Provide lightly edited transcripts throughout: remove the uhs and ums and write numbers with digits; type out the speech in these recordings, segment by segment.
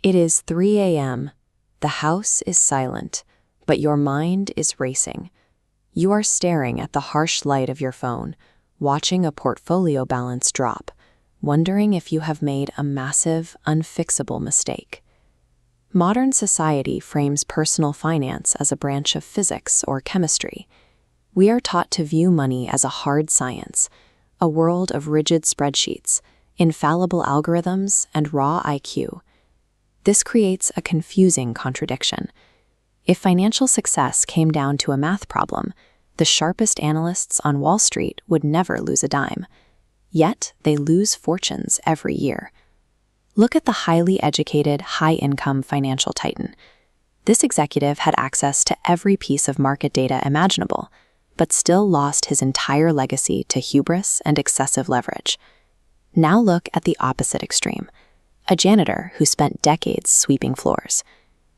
It is 3 a.m. The house is silent, but your mind is racing. You are staring at the harsh light of your phone, watching a portfolio balance drop, wondering if you have made a massive, unfixable mistake. Modern society frames personal finance as a branch of physics or chemistry. We are taught to view money as a hard science, a world of rigid spreadsheets, infallible algorithms, and raw IQ. This creates a confusing contradiction. If financial success came down to a math problem, the sharpest analysts on Wall Street would never lose a dime. Yet, they lose fortunes every year. Look at the highly educated, high-income financial titan. This executive had access to every piece of market data imaginable, but still lost his entire legacy to hubris and excessive leverage. Now look at the opposite extreme. A janitor who spent decades sweeping floors.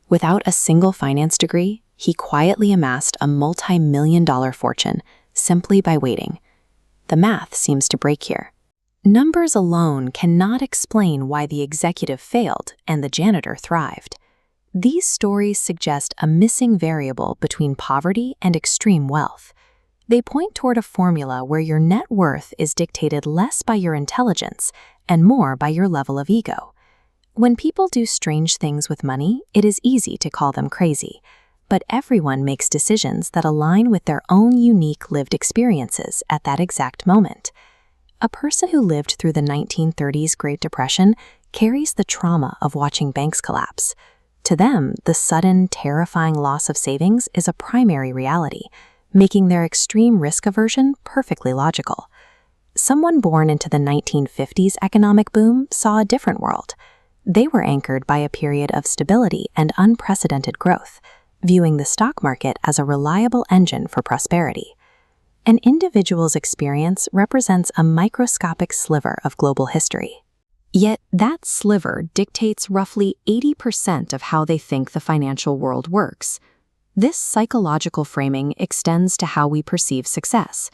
Without a single finance degree, he quietly amassed a multi-million-dollar fortune simply by waiting. The math seems to break here. Numbers alone cannot explain why the executive failed and the janitor thrived. These stories suggest a missing variable between poverty and extreme wealth. They point toward a formula where your net worth is dictated less by your intelligence and more by your level of ego. When people do strange things with money, it is easy to call them crazy, but everyone makes decisions that align with their own unique lived experiences at that exact moment. A person who lived through the 1930s Great Depression carries the trauma of watching banks collapse. To them, the sudden, terrifying loss of savings is a primary reality, making their extreme risk aversion perfectly logical. Someone born into the 1950s economic boom saw a different world. They were anchored by a period of stability and unprecedented growth, viewing the stock market as a reliable engine for prosperity. An individual's experience represents a microscopic sliver of global history. Yet that sliver dictates roughly 80% of how they think the financial world works. This psychological framing extends to how we perceive success.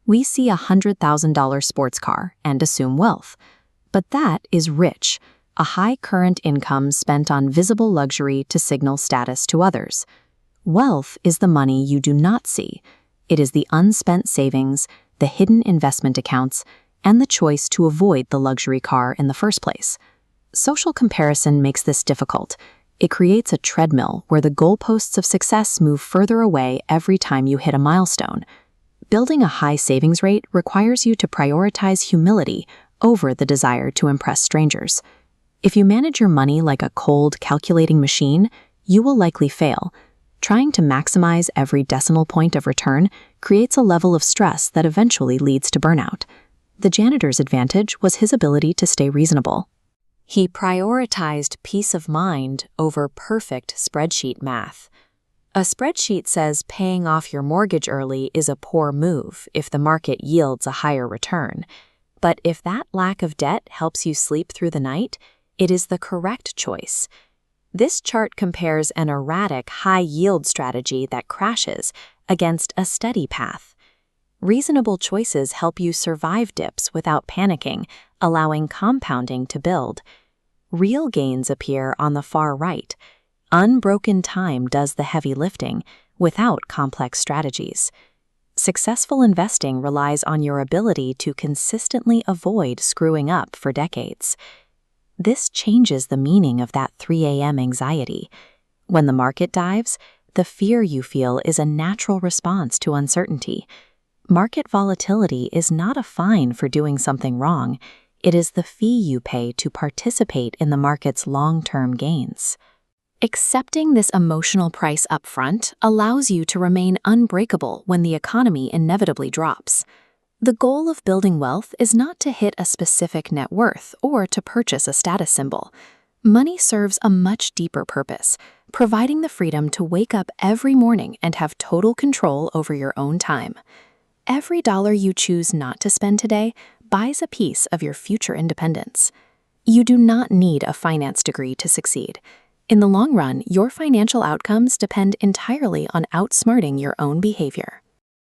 We see a $100,000 sports car and assume wealth. But that is rich, a high current income spent on visible luxury to signal status to others. Wealth is the money you do not see. It is the unspent savings, the hidden investment accounts, and the choice to avoid the luxury car in the first place. Social comparison makes this difficult. It creates a treadmill where the goalposts of success move further away every time you hit a milestone. Building a high savings rate requires you to prioritize humility over the desire to impress strangers. If you manage your money like a cold, calculating machine, you will likely fail. Trying to maximize every decimal point of return creates a level of stress that eventually leads to burnout. The janitor's advantage was his ability to stay reasonable. He prioritized peace of mind over perfect spreadsheet math. A spreadsheet says paying off your mortgage early is a poor move if the market yields a higher return. But if that lack of debt helps you sleep through the night, it is the correct choice. This chart compares an erratic, high-yield strategy that crashes against a steady path. Reasonable choices help you survive dips without panicking, allowing compounding to build. Real gains appear on the far right. Unbroken time does the heavy lifting without complex strategies. Successful investing relies on your ability to consistently avoid screwing up for decades. This changes the meaning of that 3 a.m. anxiety. When the market dives, the fear you feel is a natural response to uncertainty. Market volatility is not a fine for doing something wrong. It is the fee you pay to participate in the market's long-term gains. Accepting this emotional price upfront allows you to remain unbreakable when the economy inevitably drops. The goal of building wealth is not to hit a specific net worth or to purchase a status symbol. Money serves a much deeper purpose, providing the freedom to wake up every morning and have total control over your own time. Every dollar you choose not to spend today buys a piece of your future independence. You do not need a finance degree to succeed. In the long run, your financial outcomes depend entirely on outsmarting your own behavior.